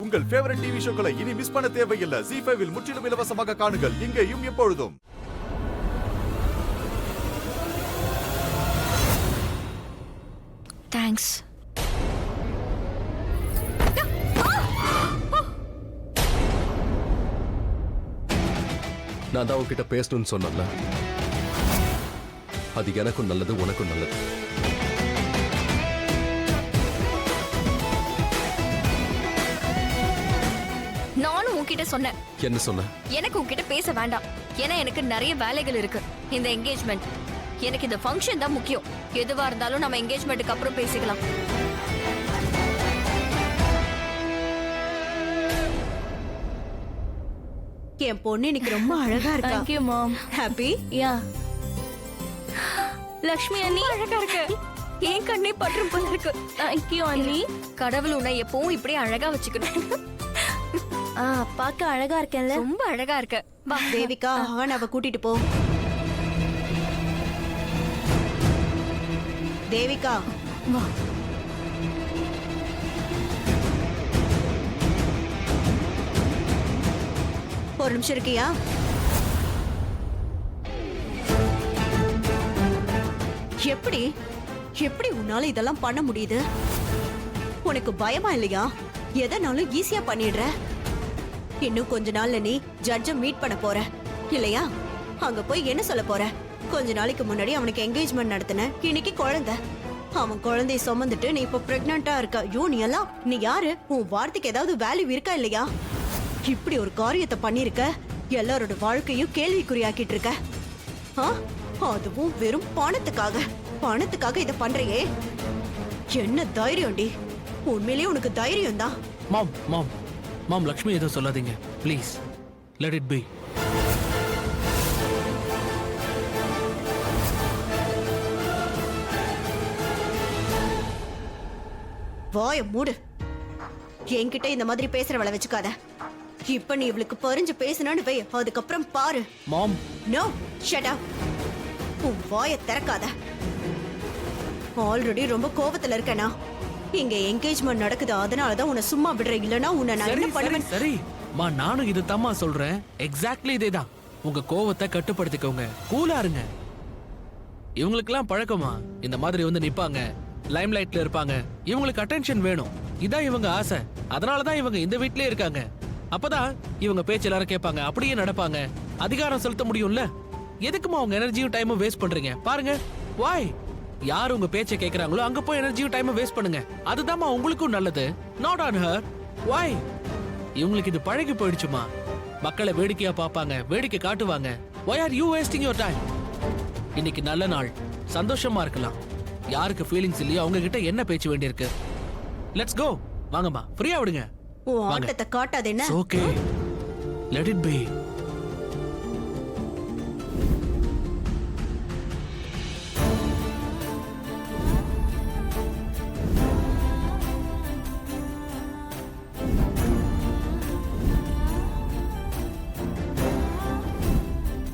உங்கள் favourite TV ஷோக்களை இனி miss பண்ண தேவையில்லை. ZEE5 இல் முற்றிலும் இலவசமாக காணுங்கள். இங்கேயும் எப்பொழுதும். தேங்க்ஸ். நான் தான் உன்கிட்ட பேசணும்னு சொன்னேன்ல, அது எனக்கும் நல்லது, உனக்கும் நல்லது. நானும் உன்கிட்ட சொன்னேன். என்ன சொன்ன? எனக்கு உன்கிட்ட பேச வேண்டாம். ஏன்னா எனக்கு நிறைய வேலைகள் இருக்கு. இந்த என்கேஜ்மெண்ட், எனக்கு இந்த ஃபங்க்ஷன் தான் முக்கியம். எதுவா இருந்தாலும் நம்ம என்கேஜ்மெண்ட்டுக்கு அப்புறம் பேசிக்கலாம். என் பொண்ணு இன்னைக்கு ரொம்ப அழகா இருக்கா. Thank you mom. ஹாப்பி? யா. லக்ஷ்மி அண்ணி அழகா இருக்கு. ஏன் கண்ணே பற்றும் போல இருக்கு. Thank you அண்ணி. கடவுள் உன்னை எப்பவும் இப்படி அழகா வச்சுக்கணும். பார்க்க அழகா இருக்கேன்ல. ரொம்ப அழகா இருக்க. வா தேவிகா, அவ கூட்டிட்டு போ. தேவிகா வா. ஒரு நிமிஷம் இருக்கியா? எப்படி எப்படி உன்னால இதெல்லாம் பண்ண முடியுது? உனக்கு பயமா இல்லையா? எதனாலும் ஈஸியா பண்ணிடுற. இன்னும் கொஞ்ச நாள்ல நீ ஜட்ஜ மீட் பண்ண போற இல்லையா? அங்க போய் என்ன சொல்ல போற? கொஞ்ச நாளைக்கு முன்னாடி அவனுக்கு என்கேஜ்மெண்ட் நடத்தின, இன்னைக்கு குழந்தை. அவன் குழந்தைய சுமந்துட்டு நீ இப்ப பிரெக்னண்டா இருக்க. ஐயோ, நீ யாரு? உன் வார்த்தைக்கு ஏதாவது வேல்யூ இருக்கா இல்லையா? இப்படி ஒரு காரியத்தை பண்ணிருக்க, எல்லாரோட வாழ்க்கையும் கேள்விக்குறியாக்கிட்டு இருக்க. அதுவும் வெறும் பணத்துக்காக இத பண்றியே. என்ன தைரியம்டி? உண்மையிலேயே உனக்கு தைரியம் தான். மாம் மாம் மாம் லக்ஷ்மி எதுவும் சொல்லாதீங்க ப்ளீஸ். Let it B. வாய மூடு. என்கிட்ட இந்த மாதிரி பேசுறவளை வச்சுக்காத. இப்ப நீ இவளுக்கு பறிஞ்சு பேசினான்னு வை, அதுக்கப்புறம் பாரு. மாம் நோ, ஷட் அப். உன் வாய திறக்காத. ஆல்ரெடி ரொம்ப கோபத்துல இருக்கேனா? இங்க என்கேஜ்மெண்ட் நடக்குது, அதனாலதான் உன்னை சும்மா விடுறேன். இல்லனா உன்னை நான் என்ன பண்ணுவேன்? சரி மா, நானும் இது தம்மா சொல்றேன். எக்ஸாக்ட்லி இதேதான். உங்க கோவத்தை கட்டுப்படுத்திக்கோங்க, கூலா இருங்க. இவங்களுக்கெல்லாம் பழக்கமா இந்த மாதிரி வந்து நிப்பாங்க, லைம் லைட்ல இருப்பாங்க. இவங்களுக்கு அட்டென்ஷன் வேணும், இதான் இவங்க ஆசை. அதனாலதான் இவங்க இந்த வீட்லயே இருக்காங்க. அப்பதான் இவங்க பேச்சு எல்லாரும் கேட்பாங்க, அப்படியே நடப்பாங்க, அதிகாரம் செலுத்த முடியும்ல. எதுக்குமா உங்க எனர்ஜியும் டைமும் வேஸ்ட் பண்றீங்க? பாருங்க, வாய் யார் உங்க பேச்சை கேக்குறாங்களோ அங்க போய் எனர்ஜியும் டைமும் வேஸ்ட் பண்ணுங்க. அதுதான்மா உங்களுக்கும் நல்லது. Not on her. வாய் இவங்களுக்கு இது பழகி போயிடுச்சுமா. மக்களை வேடிக்கையா பாப்பாங்க, வேடிக்கை காட்டுவாங்க. why are you wasting your time? இன்னைக்கு நல்ல நாள், சந்தோஷமா இருக்கலாம். யாருக்கு ஃபீலிங்ஸ் இல்லையோ அவங்க கிட்ட என்ன பேச்சு வேண்டியிருக்கு? Let's go. வாங்கம்மா, ஃப்ரீயா விடுங்க. உன் ஆட்டத்தை காட்டாத. என்ன? Okay, let it be.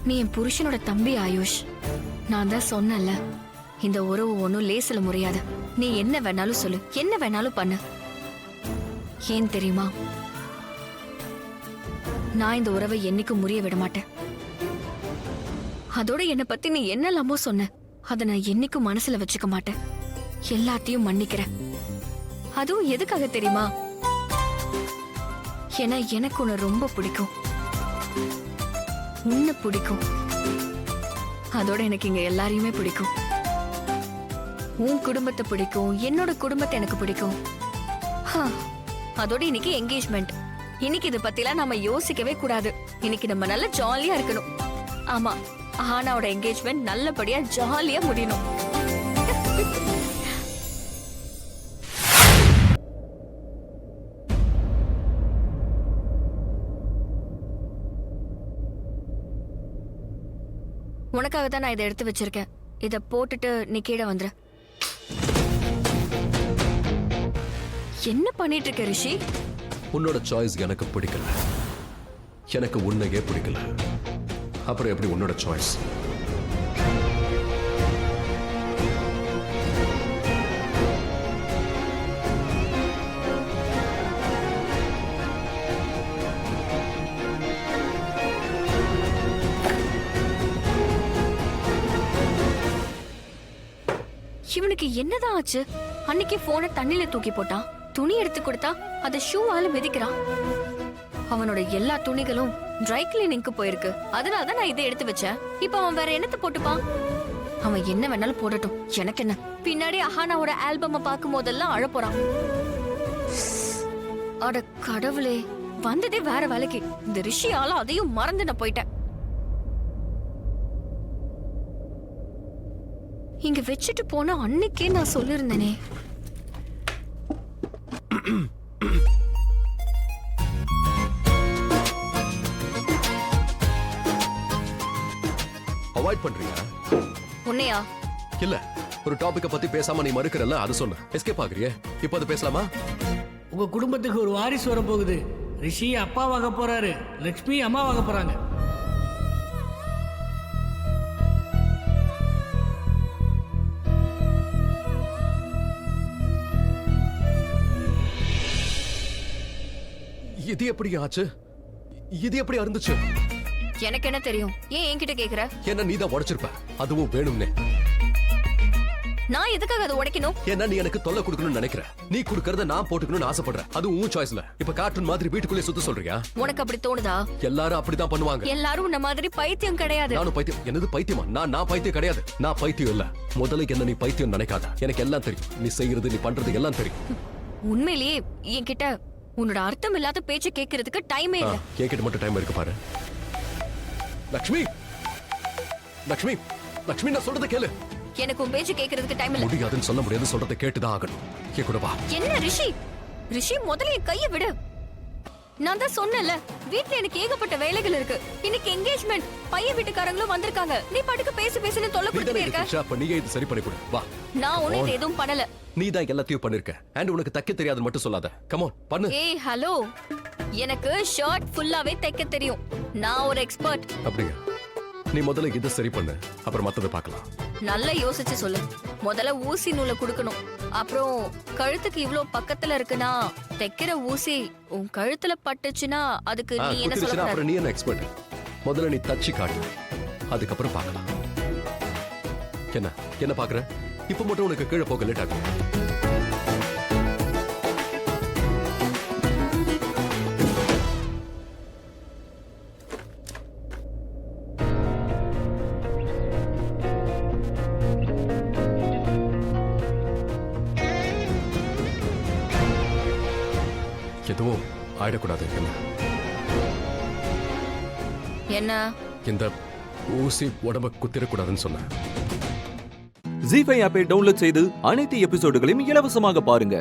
நீ என் புருஷனோட தம்பி ஆயுஷ். நான் தான் சொன்னல, இந்த உறவு ஒன்னும் லேசில முறையாது. நீ என்ன வேணாலும் சொல்லு, என்ன வேணாலும் பண்ணு. ஏன் தெரியுமா? நான் இந்த உறவை என்னைக்கும் முறிய விட மாட்டேன். அதோட என்னை பத்தி நீ என்னெல்லாமோ சொன்ன, அதை நான் என்னைக்கும் மனசுல வச்சுக்க மாட்டேன். எல்லாத்தையும் மன்னிக்கிறேன். அதுவும் எதுக்காக தெரியுமா? ஏன்னா எனக்கு உன்னை ரொம்ப பிடிக்கும், உன்னை பிடிக்கும். அதோட எனக்கு இங்க எல்லாரையுமே பிடிக்கும். உன் குடும்பத்தை பிடிக்கும், என்னோட குடும்பத்தை எனக்கு பிடிக்கும். அதோட இன்னைக்கு என்கேஜ்மெண்ட். இன்னைக்கு இதை பத்திலாம் நம்ம யோசிக்கவே கூடாது. இன்னைக்கு நம்ம நல்ல ஜாலியா இருக்கணும். ஆமா, ஆனாவோட என்கேஜ்மெண்ட் நல்லபடியா ஜாலியா முடியணும். உனக்காக தான் நான் இதை எடுத்து வச்சிருக்கேன். இதை போட்டுட்டு நீ கீழே வந்துரு. என்ன பண்ணிட்டு இருக்க ரிஷி? உன்னோட சாய்ஸ் எனக்கு பிடிக்கல, எனக்கு உன்னையே பிடிக்கல. அப்புறம் எப்படி உன்னோட சாய்ஸ்? அவனுக்கு என்னதான் ஆச்சு? அன்னைக்கு போனை தண்ணில தூக்கி போட்டான். துணி எடுத்து கொடுத்தா அத ஷூவால மிதிக்கிறான். அவனோட எல்லா துணிகளும் ட்ரை கிளீனிங்க்கு போயிருக்கு. அதனாலதான் நான் இதை எடுத்து வச்சேன். இப்ப அவன் வேற என்னத்தை போட்டுப்பான்? அவன் என்ன வேணாலும் போடட்டும், எனக்கு என்ன. பின்னாடி அஹானாவோட ஆல்பம் பார்க்கும் போதெல்லாம் அழப்போறான். அட கடவுளே, வந்ததே வேற வேலைக்கு. இந்த ரிஷியால அதையும் மறந்து நான் போயிட்டேன். இங்க வச்சுட்டு போன அன்னைக்கே நான் சொல்லிருந்தேனே. அவாய்ட் பண்றியா? உன்னையா? இல்ல, ஒரு டாபிக்க பத்தி பேசாம நீ மறுக்கறல்ல, அது சொன்ன. எஸ்கேப் ஆகுறியே, இப்போ அது பேசலாமா? உங்க குடும்பத்துக்கு ஒரு வாரிசு வர போகுது. ரிஷி அப்பாவாக போறாரு, லக்ஷ்மி அம்மாவாக போறாங்க. இது எப்படி ஆச்சு? இது எப்படி அருந்துச்சு? எனக்கு என்ன தெரியும்? ஏன் என்கிட்ட கேக்குற? என்ன நீதான் உடைச்சிருப்ப, அதுவும் வேணும்னே. நான் எதுக்காக அதை உடைக்கணும்? ஏன்னா நீ எனக்கு தொல்லை கொடுக்கணும்னு நினைக்கிற. நீ கொடுக்கறத நான் போட்டுக்கணும்னு ஆசைப்படுறேன். அது உன் சாய்ஸ்ல. இப்ப கார்ட்டூன் மாதிரி வீட்டுக்குள்ளே சுத்த சொல்றியா? உனக்கு அப்படி தோணுதா? எல்லாரும் அப்படிதான் பண்ணுவாங்க. எல்லாரும் உன்ன மாதிரி பைத்தியம் கிடையாது. நானும் பைத்தியம். என்னது பைத்தியமா? நான் பைத்தியம் கிடையாது. நான் பைத்தியம் இல்ல. முதல்ல என்ன நீ பைத்தியம் நினைக்காத. எனக்கு எல்லாம் தெரியும். நீ செய்யறது, நீ பண்றது எல்லாம் தெரியும். உண்மையிலேயே என்கிட்ட உன்னோட அர்த்தம் இல்லாத பேச்ச கேட்கறதுக்கு டைமே இல்ல. கேட்கிட்டு மட்டும் டைம் இருக்கு பாரு. லக்ஷ்மி, லக்ஷ்மி, லக்ஷ்மி, நான் சொல்றதை கேளு. எனக்கு உன் பேச்சு கேட்கறதுக்கு டைம் இல்ல. முடியாதுன்னு சொல்ல முடியாது, சொல்றதை கேட்டுதான் ஆகணும். என் கூட வா. என்ன ரிஷி? ரிஷி, முதல்ல என் கையை விடு. நான் தான் சொன்னேன்ல, வீட்ல எனக்கு ஏகப்பட்ட வேலைகள் இருக்கு. இன்னைக்கு என்கேஜ்மெண்ட், பையன் வீட்டுக்காரங்களும் வந்திருக்காங்க. நீ பாட்டுக்கு பேசுன்னு தொல்லை கொடுத்துட்டே இருக்க. அப்ப நீயே இது சரி பண்ணி கொடு. வா. நான் ஒண்ணு இது எதுவும் பண்ணல. நீ தான் எல்லாத்தையும் பண்ணிருக்க. அண்ட் உனக்கு தைக்க தெரியாதுன்னு மட்டும் சொல்லாத. கம் ஆன், பண்ணு. ஏய் ஹலோ, எனக்கு ஷர்ட் ஃபுல்லாவே தைக்க தெரியும். நான் ஒரு எக்ஸ்பர்ட். அப்படியா? நீ முதல்ல இதை சரி பண்ணு, அப்புறம் மத்தத பார்க்கலாம். நல்லா யோசிச்சு சொல்லு. முதல்ல ஊசி நூலை குடுக்கணும். அப்புறம் கழுத்துக்கு இவ்ளோ பக்கத்துல இருக்குன்னா தைக்கிற ஊசி உன் கழுத்துல பட்டுச்சுன்னா அதுக்கு நீ என்ன குத்திருச்சுன்னா சொல்ல? அப்புறம் நீ என்ன எக்ஸ்பர்ட்? முதல்ல நீ தச்சு காட்டு, அதுக்கப்புறம் பார்க்கலாம். என்ன பாக்குற? இப்ப மட்டும் உனக்கு கீழே போக லேட் ஆகும். எதுவும் ஆயிடக்கூடாது. என்ன? இந்த ஊசி உடம்ப குத்திரக்கூடாதுன்னு சொன்ன. ஜீ5 ஆப்பை டவுன்லோட் செய்து அனைத்து எபிசோடுகளையும் இலவசமாக பாருங்க.